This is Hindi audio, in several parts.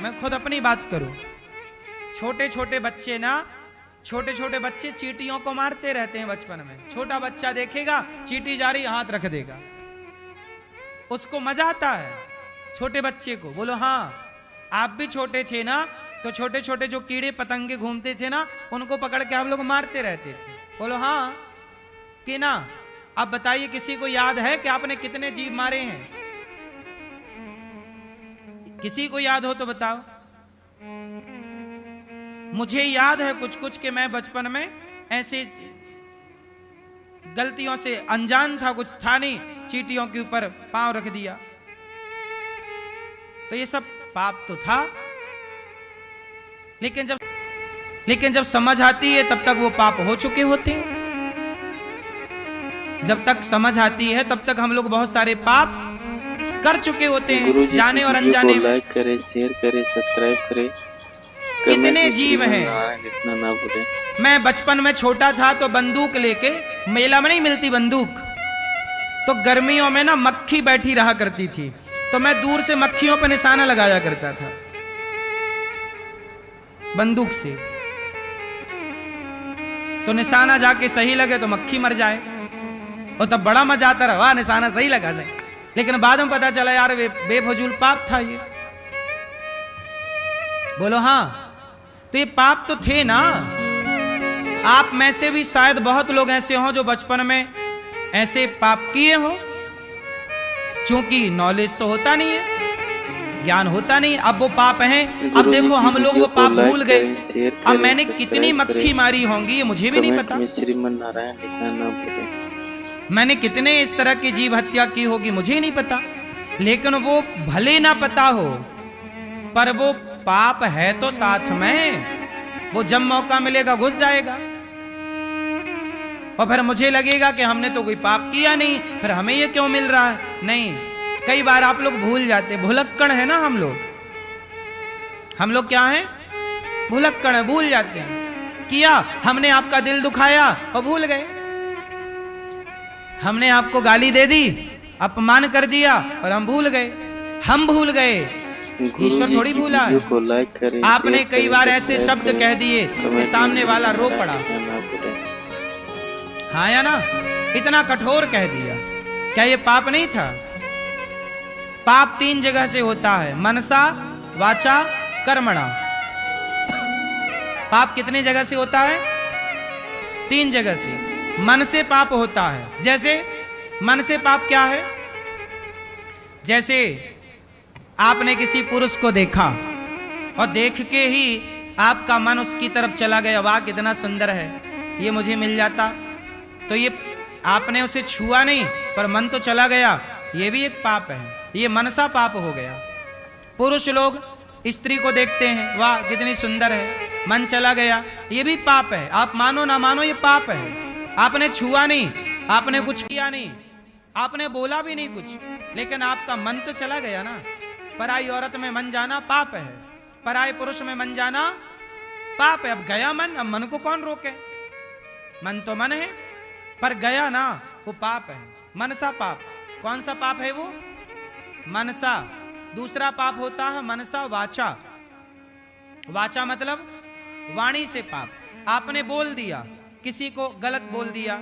मैं खुद अपनी बात करूं, छोटे छोटे बच्चे ना, छोटे छोटे बच्चे चींटियों को मारते रहते हैं बचपन में। छोटा बच्चा देखेगा चींटी जा रही, हाथ रख देगा, उसको मजा आता है छोटे बच्चे को। बोलो हाँ, आप भी छोटे थे ना, तो छोटे छोटे जो कीड़े पतंगे घूमते थे ना, उनको पकड़ के आप लोग मारते रहते थे। बोलो हाँ कि ना। अब बताइए, किसी को याद है कि आपने कितने जीव मारे हैं? किसी को याद हो तो बताओ। मुझे याद है कुछ कुछ कि मैं बचपन में ऐसे गलतियों से अनजान था, कुछ था नहीं, चींटियों के ऊपर पांव रख दिया, तो ये सब पाप तो था। लेकिन जब समझ आती है तब तक वो पाप हो चुके होते हैं। जब तक समझ आती है तब तक हम लोग बहुत सारे पाप कर चुके होते हैं, जाने और अनजाने में। लाइक करें, शेयर करें, सब्सक्राइब करें। कितने जीव हैं। लिखना ना भूलें। मैं बचपन में छोटा था तो बंदूक लेके, मेला में नहीं मिलती बंदूक, तो गर्मियों में ना मक्खी बैठी रहा करती थी, तो मैं दूर से मक्खियों पर निशाना लगाया करता था बंदूक से, तो निशाना जाके सही लगे तो मक्खी मर जाए, और तब बड़ा मजा आता रहा, निशाना सही लगा जाए। लेकिन बाद में पता चला यार बेफजूल पाप था ये। बोलो हाँ, तो ये पाप तो थे ना। आप में से भी शायद बहुत लोग ऐसे हों जो बचपन में ऐसे पाप किए हो, क्योंकि नॉलेज तो होता नहीं है, ज्ञान होता नहीं, अब वो पाप हैं। अब देखो हम लोग वो पाप भूल गए। अब मैंने कितनी मक्खी मारी होंगी ये मुझे भी नहीं पता। श्रीमन नारायण लिखना ना भूलें। मैंने कितने इस तरह की जीव हत्या की होगी मुझे नहीं पता। लेकिन वो भले ना पता हो, पर वो पाप है तो साथ में, वो जब मौका मिलेगा घुस जाएगा, और फिर मुझे लगेगा कि हमने तो कोई पाप किया नहीं, फिर हमें ये क्यों मिल रहा है। नहीं, कई बार आप लोग भूल जाते, भुलक्कड़ है ना हम लोग क्या हैं? भुलक्कड़ है, भूल जाते हैं। किया हमने, आपका दिल दुखाया और भूल गए। हमने आपको गाली दे दी, अपमान कर दिया और हम भूल गए। हम भूल गए, ईश्वर थोड़ी भूला है। आपने कई बार ऐसे शब्द कह दिए कि सामने वाला रो पड़ा, हाँ या ना? इतना कठोर कह दिया, क्या ये पाप नहीं था? पाप 3 जगह से होता है, मनसा, वाचा, कर्मणा। पाप कितने जगह से होता है? 3 जगह से। मन से पाप होता है। जैसे मन से पाप क्या है? जैसे आपने किसी पुरुष को देखा और देख के ही आपका मन उसकी तरफ चला गया, वाह कितना सुंदर है, ये मुझे मिल जाता, तो ये आपने उसे छुआ नहीं पर मन तो चला गया, ये भी एक पाप है, ये मनसा पाप हो गया। पुरुष लोग स्त्री को देखते हैं, वाह कितनी सुंदर है, मन चला गया, ये भी पाप है। आप मानो ना मानो ये पाप है। आपने छुआ नहीं, आपने कुछ किया नहीं, आपने बोला भी नहीं कुछ, लेकिन आपका मन तो चला गया ना। पराई औरत में मन जाना पाप है, पराई पुरुष में मन जाना पाप है। अब गया मन, अब मन को कौन रोके? मन तो मन है, पर गया ना, वो पाप है। मनसा पाप। कौन सा पाप है वो? मनसा। दूसरा पाप होता है मनसा वाचा। वाचा मतलब वाणी से पाप। आपने बोल दिया, किसी को गलत बोल दिया,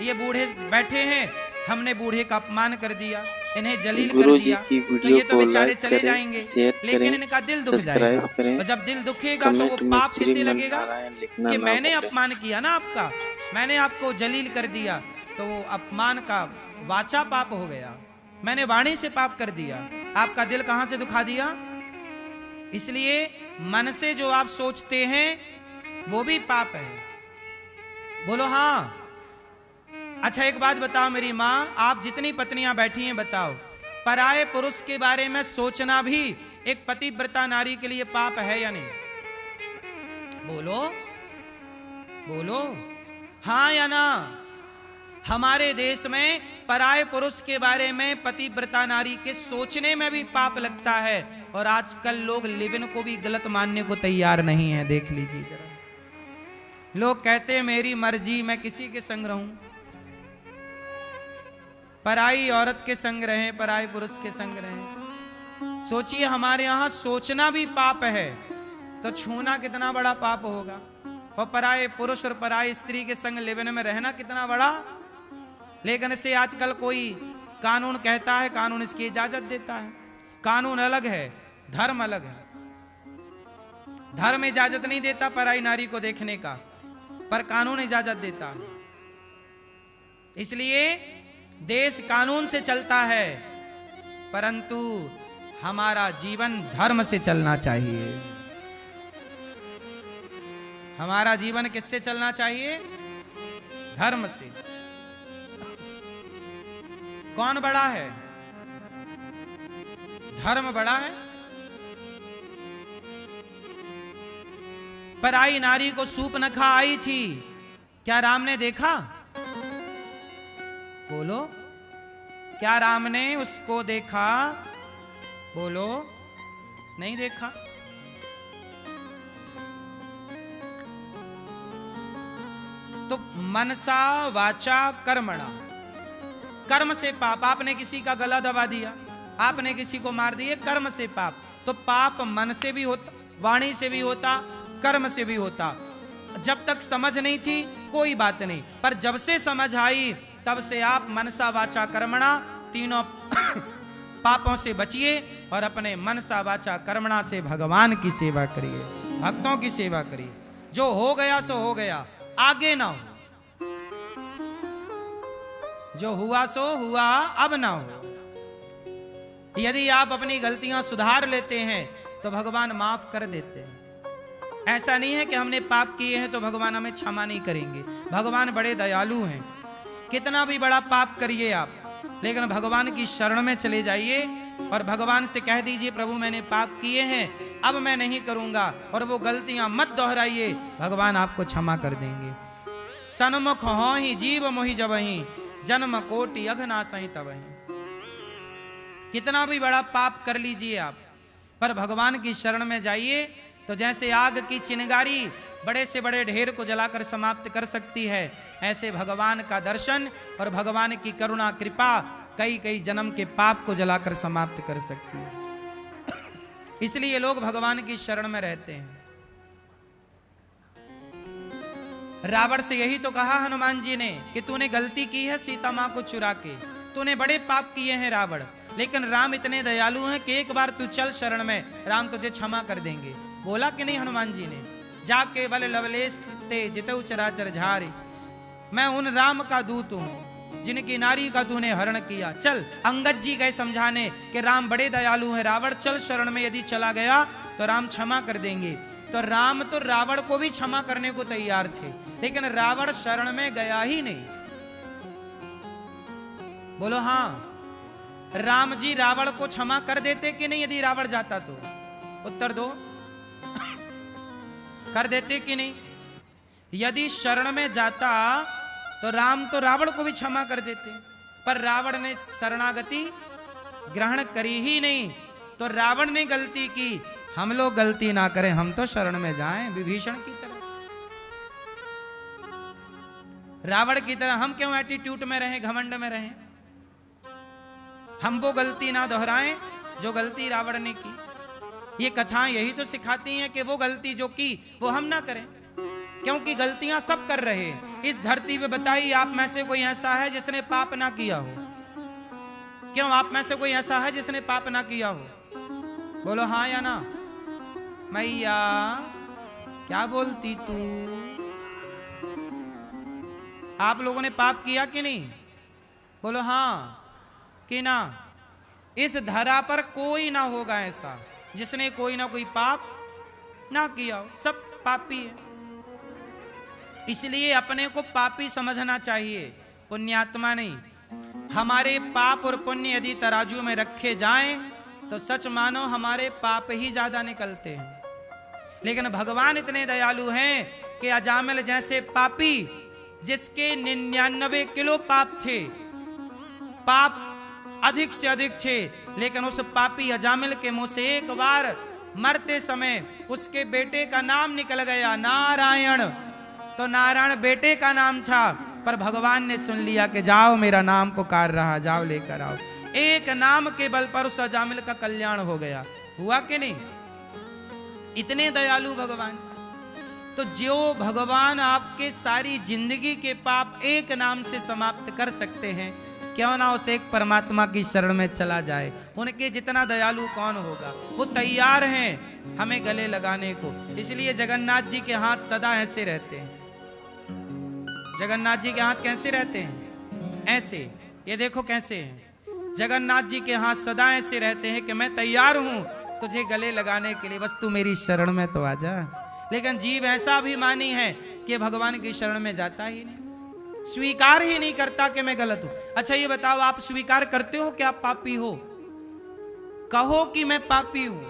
ये बूढ़े बैठे हैं, हमने बूढ़े का अपमान कर दिया, इन्हें जलील कर दिया, तो ये तो बेचारे चले जाएंगे, लेकिन इनका दिल दुख जाएगा। और जब दिल दुखेगा तो वो पाप किसे लगेगा कि मैंने अपमान किया ना आपका, मैंने आपको जलील कर दिया, तो वो अपमान का वाचा पाप हो गया। मैंने वाणी से पाप कर दिया, आपका दिल कहां से दुखा दिया। इसलिए मन से जो आप सोचते हैं वो भी पाप है। बोलो हाँ। अच्छा एक बात बताओ मेरी माँ, आप जितनी पत्नियां बैठी हैं बताओ, पराये पुरुष के बारे में सोचना भी एक पतिव्रता नारी के लिए पाप है या नहीं? बोलो बोलो, हाँ या ना? हमारे देश में पराये पुरुष के बारे में पतिव्रता नारी के सोचने में भी पाप लगता है, और आजकल लोग लिव इन को भी गलत मानने को तैयार नहीं है। देख लीजिए जरा, लोग कहते हैं मेरी मर्जी, मैं किसी के संग रहूं, पराई औरत के संग रहें, पराई पुरुष के संग रहें। सोचिए हमारे यहां सोचना भी पाप है, तो छूना कितना बड़ा पाप होगा। और पराये पुरुष और पराये स्त्री के संग लिवन में रहना कितना बड़ा। लेकिन इसे आजकल कोई कानून कहता है, कानून इसकी इजाजत देता है। कानून अलग है, धर्म अलग है। धर्म इजाजत नहीं देता पराई नारी को देखने का, पर कानून इजाजत देता है। इसलिए देश कानून से चलता है, परंतु हमारा जीवन धर्म से चलना चाहिए। हमारा जीवन किससे चलना चाहिए? धर्म से। कौन बड़ा है? धर्म बड़ा है। पराई नारी को सूप न खा आई थी, क्या राम ने देखा? बोलो, क्या राम ने उसको देखा? बोलो, नहीं देखा। तो मनसा वाचा कर्मणा, कर्म से पाप। आपने किसी का गला दबा दिया, आपने किसी को मार दिया, कर्म से पाप। तो पाप मन से भी होता, वाणी से भी होता, कर्म से भी होता। जब तक समझ नहीं थी कोई बात नहीं, पर जब से समझ आई तब से आप मनसा वाचा कर्मणा तीनों पापों से बचिए और अपने मनसा वाचा कर्मणा से भगवान की सेवा करिए, भक्तों की सेवा करिए। जो हो गया सो हो गया, आगे ना हो। जो हुआ सो हुआ, अब ना हो। यदि आप अपनी गलतियां सुधार लेते हैं तो भगवान माफ कर देते हैं। ऐसा नहीं है कि हमने पाप किए हैं तो भगवान हमें क्षमा नहीं करेंगे। भगवान बड़े दयालु हैं। कितना भी बड़ा पाप करिए आप, लेकिन भगवान की शरण में चले जाइए और भगवान से कह दीजिए, प्रभु मैंने पाप किए हैं, अब मैं नहीं करूंगा, और वो गलतियां मत दोहराइए, भगवान आपको क्षमा कर देंगे। सन्मुख हो ही जीव मोहि जबहि, जन्म कोटि अघनासहि तबहि। कितना भी बड़ा पाप कर लीजिए आप, पर भगवान की शरण में जाइए तो जैसे आग की चिंगारी बड़े से बड़े ढेर को जलाकर समाप्त कर सकती है, ऐसे भगवान का दर्शन और भगवान की करुणा कृपा कई कई जन्म के पाप को जलाकर समाप्त कर सकती है। इसलिए लोग भगवान की शरण में रहते हैं। रावण से यही तो कहा हनुमान जी ने कि तूने गलती की है सीता मां को चुरा के, तूने बड़े पाप किए हैं रावण, लेकिन राम इतने दयालु हैं कि एक बार तू चल शरण में, राम तुझे क्षमा कर देंगे। बोला कि नहीं हनुमान जी ने, जाके बल लवलेश ते जितऊ चराचर झारे, मैं उन राम का दूत हूं जिनकी नारी का तूने हरण किया। चल, अंगद जी गए समझाने कि राम बड़े दयालु हैं, रावण चल शरण में, यदि चला गया तो राम क्षमा कर देंगे। तो राम तो रावण को भी क्षमा करने को तैयार थे, लेकिन रावण शरण में गया ही नहीं। बोलो हाँ, राम जी रावण को क्षमा कर देते कि नहीं यदि रावण जाता तो? उत्तर दो, कर देते कि नहीं? यदि शरण में जाता तो राम तो रावण को भी क्षमा कर देते, पर रावण ने शरणागति ग्रहण करी ही नहीं। तो रावण ने गलती की, हम लोग गलती ना करें, हम तो शरण में जाएं विभीषण की तरह, रावण की तरह। हम क्यों एटीट्यूड में रहें, घमंड में रहें? हम वो गलती ना दोहराएं जो गलती रावण ने की। ये कथाएं यही तो सिखाती हैं कि वो गलती जो की वो हम ना करें, क्योंकि गलतियां सब कर रहे हैं इस धरती पे। बताइए, आप में से कोई ऐसा है जिसने पाप ना किया हो? क्यों, आप में से कोई ऐसा है जिसने पाप ना किया हो? बोलो हाँ या ना। मैया क्या बोलती तू? आप लोगों ने पाप किया कि नहीं? बोलो हाँ कि ना। इस धरा पर कोई ना होगा ऐसा जिसने कोई ना कोई पाप ना किया हो, सब पापी है। इसलिए अपने को पापी समझना चाहिए, पुण्यात्मा नहीं। हमारे पाप और पुण्य यदि तराजू में रखे जाएं तो सच मानो हमारे पाप ही ज्यादा निकलते हैं। लेकिन भगवान इतने दयालु हैं कि अजामिल जैसे पापी, जिसके 99 किलो पाप थे, पाप अधिक से अधिक थे, लेकिन उस पापी अजामिल के मुंह से एक बार मरते समय उसके बेटे का नाम निकल गया, नारायण। तो नारायण बेटे का नाम था, पर भगवान ने सुन लिया कि जाओ, मेरा नाम पुकार रहा, जाओ लेकर आओ। एक नाम के बल पर उस अजामिल का कल्याण हो गया। हुआ कि नहीं? इतने दयालु भगवान। तो जो भगवान आपके सारी जिंदगी के पाप एक नाम से समाप्त कर सकते हैं, क्यों ना उस एक परमात्मा की शरण में चला जाए। उनके जितना दयालु कौन होगा। वो तैयार हैं हमें गले लगाने को। इसलिए जगन्नाथ जी के हाथ सदा ऐसे रहते हैं। जगन्नाथ जी के हाथ कैसे रहते हैं? ऐसे। ये देखो कैसे हैं। जगन्नाथ जी के हाथ सदा ऐसे रहते हैं कि मैं तैयार हूं तुझे गले लगाने के लिए, बस तू मेरी शरण में तो आ जा। लेकिन जीव ऐसा अभिमानी है कि भगवान की शरण में जाता ही नहीं, स्वीकार ही नहीं करता कि मैं गलत हूं। अच्छा ये बताओ, आप स्वीकार करते हो कि आप पापी हो? कहो कि मैं पापी हूं,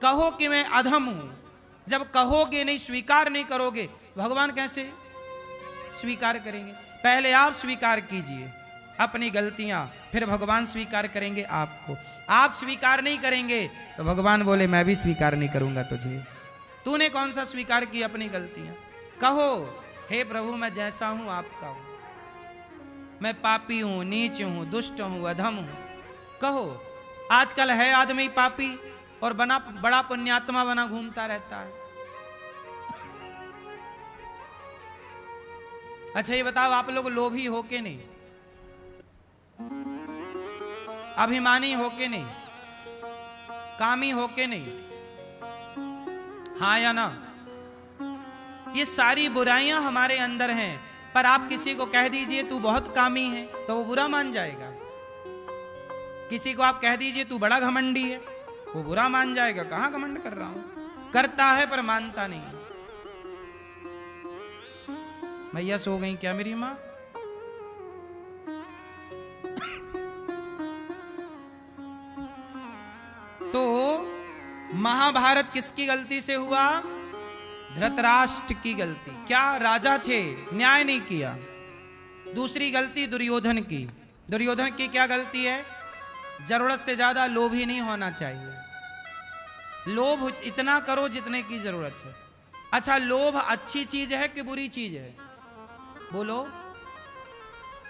कहो कि मैं अधम हूं। जब कहोगे नहीं, स्वीकार नहीं करोगे, भगवान कैसे स्वीकार करेंगे? पहले आप स्वीकार कीजिए अपनी गलतियां, फिर भगवान स्वीकार करेंगे आपको। आप स्वीकार नहीं करेंगे तो भगवान बोले मैं भी स्वीकार नहीं करूंगा तुझे। तूने कौन सा स्वीकार की अपनी गलतियां? कहो हे प्रभु मैं जैसा हूं आपका हूं, मैं पापी हूं, नीच हूं, दुष्ट हूं, अधम हूं। कहो। आजकल है आदमी पापी और बड़ा पुण्यात्मा बना घूमता रहता है। अच्छा ये बताओ, आप लोग लोभी हो के नहीं? अभिमानी हो के नहीं? कामी हो के नहीं? हाँ या ना? ये सारी बुराइयां हमारे अंदर हैं, पर आप किसी को कह दीजिए तू बहुत कामी है तो वो बुरा मान जाएगा। किसी को आप कह दीजिए तू बड़ा घमंडी है, वो बुरा मान जाएगा। कहां घमंड कर रहा हूं? करता है पर मानता नहीं। मैया सो गई क्या मेरी मां? तो महाभारत किसकी गलती से हुआ? धृतराष्ट्र की गलती। क्या राजा थे, न्याय नहीं किया। दूसरी गलती दुर्योधन की। दुर्योधन की क्या गलती है? जरूरत से ज्यादा लोभी नहीं होना चाहिए। लोभ इतना करो जितने की जरूरत है। अच्छा लोभ अच्छी चीज है कि बुरी चीज है? बोलो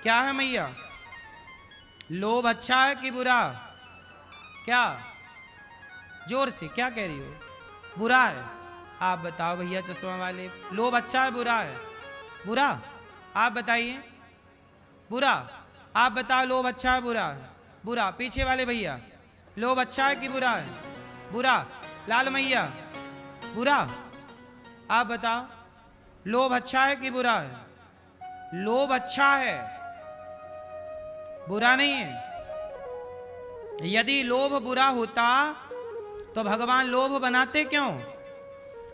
क्या है मैया? लोभ अच्छा है कि बुरा? क्या जोर से क्या कह रही हो? बुरा है। आप बताओ भैया चश्मा वाले, लोभ अच्छा है बुरा है? बुरा। आप बताइए। बुरा। आप बताओ लोभ अच्छा है बुरा है? बुरा। पीछे वाले भैया, लोभ अच्छा है कि बुरा है? बुरा। लाल मैया बुरा। आप बताओ लोभ अच्छा है कि बुरा है? लोभ अच्छा है, बुरा नहीं है। यदि लोभ बुरा होता तो भगवान लोभ बनाते क्यों?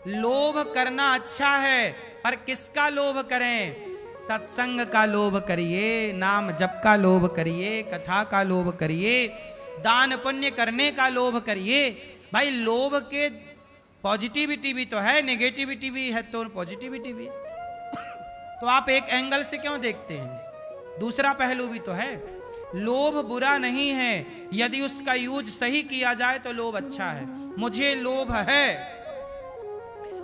लोभ करना अच्छा है, पर किसका लोभ करें? सत्संग का लोभ करिए, नाम जप का लोभ करिए, कथा का लोभ करिए, दान पुण्य करने का लोभ करिए। भाई लोभ के पॉजिटिविटी भी तो है, नेगेटिविटी भी है, तो पॉजिटिविटी भी तो आप एक एंगल से क्यों देखते हैं? दूसरा पहलू भी तो है। लोभ बुरा नहीं है, यदि उसका यूज सही किया जाए तो लोभ अच्छा है। मुझे लोभ है,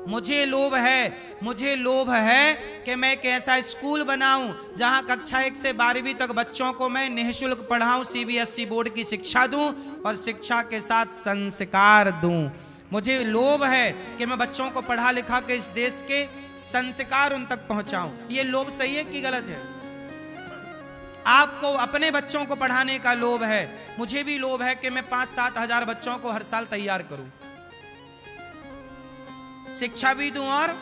मुझे लोभ है, मुझे लोभ है कि मैं एक ऐसा स्कूल बनाऊं जहां कक्षा 1 से 12वीं तक बच्चों को मैं निःशुल्क पढ़ाऊं, सीबीएसई बोर्ड की शिक्षा दूं और शिक्षा के साथ संस्कार दूं। मुझे लोभ है कि मैं बच्चों को पढ़ा लिखा के इस देश के संस्कार उन तक पहुंचाऊं। ये लोभ सही है कि गलत है? आपको अपने बच्चों को पढ़ाने का लोभ है, मुझे भी लोभ है कि मैं 5-7 हजार बच्चों को हर साल तैयार करूं, शिक्षा भी दूं और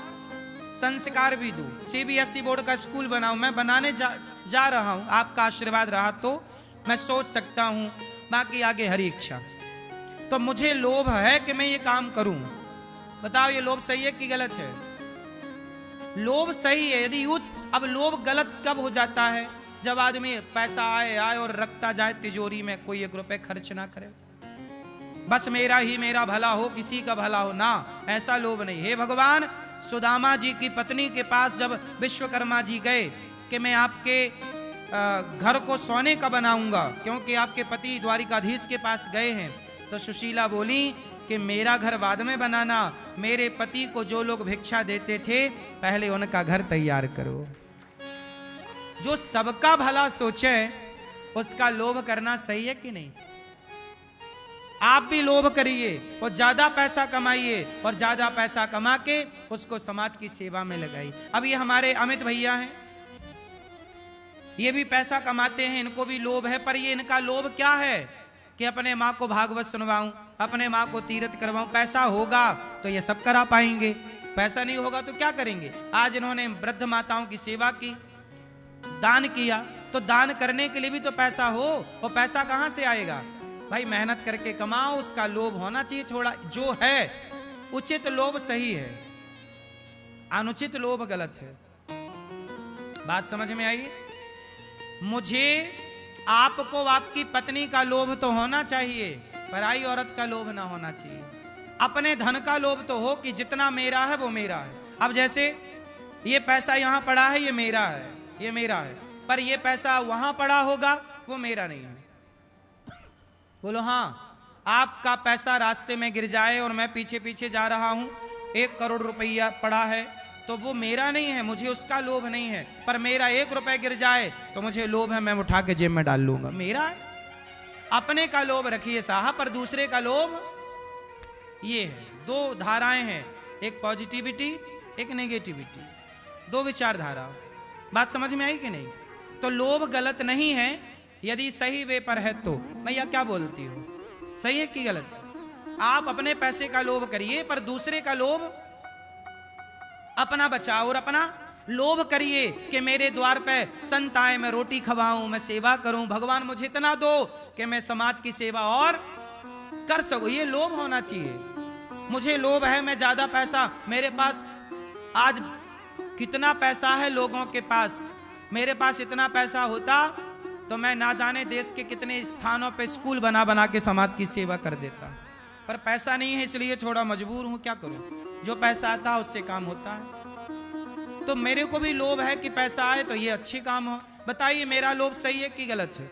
संस्कार भी दूं, सीबीएसई बोर्ड का स्कूल बनाऊं। मैं बनाने जा रहा हूं, आपका आशीर्वाद रहा तो मैं सोच सकता हूं, बाकी आगे हरी इच्छा। तो मुझे लोभ है कि मैं ये काम करूं। बताओ ये लोभ सही है कि गलत है? लोभ सही है यदि यूज। अब लोभ गलत कब हो जाता है? जब आदमी पैसा आए और रखता जाए तिजोरी में, कोई 1 रुपए खर्च ना करे, बस मेरा ही मेरा भला हो, किसी का भला हो ना, ऐसा लोभ नहीं। हे भगवान, सुदामा जी की पत्नी के पास जब विश्वकर्मा जी गए कि मैं आपके घर को सोने का बनाऊंगा, क्योंकि आपके पति द्वारिकाधीश के पास गए हैं, तो सुशीला बोली कि मेरा घर बाद में बनाना, मेरे पति को जो लोग भिक्षा देते थे पहले उनका घर तैयार करो। जो सबका भला सोचे उसका लोभ करना सही है कि नहीं? आप भी लोभ करिए और ज्यादा पैसा कमाइए और ज्यादा पैसा कमा के उसको समाज की सेवा में लगाइए। अब ये हमारे अमित भैया हैं, ये भी पैसा कमाते हैं, इनको भी लोभ है, पर ये इनका लोभ क्या है कि अपने माँ को भागवत सुनवाऊं, अपने माँ को तीर्थ करवाऊं। पैसा होगा तो ये सब करा पाएंगे, पैसा नहीं होगा तो क्या करेंगे? आज इन्होंने वृद्ध माताओं की सेवा की, दान किया, तो दान करने के लिए भी तो पैसा हो, और पैसा कहां से आएगा भाई? मेहनत करके कमाओ, उसका लोभ होना चाहिए थोड़ा। जो है उचित लोभ सही है, अनुचित लोभ गलत है। बात समझ में आई? मुझे आपको आपकी पत्नी का लोभ तो होना चाहिए, पराई औरत का लोभ ना होना चाहिए। अपने धन का लोभ तो हो कि जितना मेरा है वो मेरा है। अब जैसे ये पैसा यहां पड़ा है, ये मेरा है, ये मेरा है, पर ये पैसा वहां पड़ा होगा, वो मेरा नहीं है। बोलो हाँ। आपका पैसा रास्ते में गिर जाए और मैं पीछे पीछे जा रहा हूं, 1 करोड़ रुपया पड़ा है, तो वो मेरा नहीं है, मुझे उसका लोभ नहीं है। पर मेरा 1 रुपया गिर जाए तो मुझे लोभ है, मैं उठा के जेब में डाल लूंगा, मेरा है। अपने का लोभ रखिए साहब, पर दूसरे का लोभ ये है। 2 धाराएं हैं, एक पॉजिटिविटी, एक नेगेटिविटी, 2 विचारधारा। बात समझ में आई कि नहीं? तो लोभ गलत नहीं है यदि सही वे पर है तो। भैया क्या बोलती हो, सही है कि गलत है? आप अपने पैसे का लोभ करिए, पर दूसरे का लोभ अपना बचाओ, और अपना लोभ करिए कि मेरे द्वार पे संत आए, मैं रोटी खवाऊं, मैं सेवा करूं, भगवान मुझे इतना दो कि मैं समाज की सेवा और कर सकूं। ये लोभ होना चाहिए। मुझे लोभ है, मैं ज्यादा पैसा, मेरे पास आज कितना पैसा है लोगों के पास, मेरे पास इतना पैसा होता तो मैं ना जाने देश के कितने स्थानों पे स्कूल बना बना के समाज की सेवा कर देता। पर पैसा नहीं है, इसलिए थोड़ा मजबूर हूं, क्या करूं? जो पैसा आता है उससे काम होता है। तो मेरे को भी लोभ है कि पैसा आए तो ये अच्छे काम हो। बताइए मेरा लोभ सही है कि गलत है?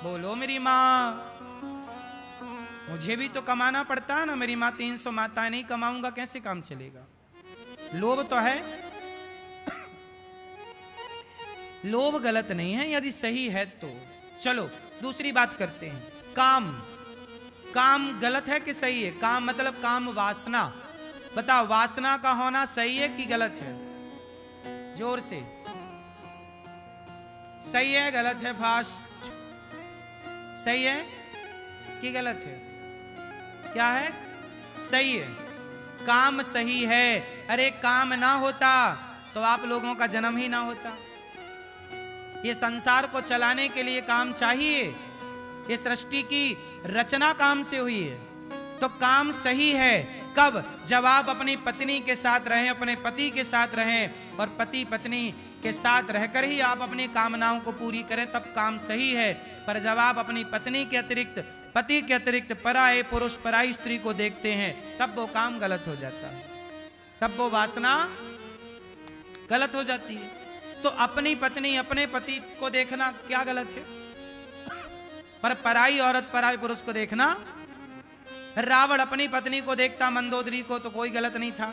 बोलो मेरी माँ, मुझे भी तो कमाना पड़ता है ना। मेरी माँ 300 माताएं, नहीं कमाऊंगा कैसे काम चलेगा? लोभ तो है, लोभ गलत नहीं है यदि सही है तो। चलो दूसरी बात करते हैं। काम, काम गलत है कि सही है? काम मतलब काम वासना। बताओ वासना का होना सही है कि गलत है? जोर से। सही है गलत है? फास्ट। सही है कि गलत है? क्या है? सही है। काम सही है। अरे काम ना होता तो आप लोगों का जन्म ही ना होता। ये संसार को चलाने के लिए काम चाहिए। ये सृष्टि की रचना काम से हुई है, तो काम सही है। कब? जब आप अपनी पत्नी के साथ रहें, अपने पति के साथ रहें, और पति पत्नी के साथ रहकर ही आप अपनी कामनाओं को पूरी करें, तब काम सही है। पर जब आप अपनी पत्नी के अतिरिक्त, पति के अतिरिक्त पराये पुरुष, पराई स्त्री को देखते हैं, तब वो काम गलत हो जाता है, तब वो वासना गलत हो जाती है। तो अपनी पत्नी, अपने पति को देखना क्या गलत है? पर पराई औरत, पराई पुरुष को देखना, रावण अपनी पत्नी को देखता मंदोदरी को, तो कोई गलत नहीं था।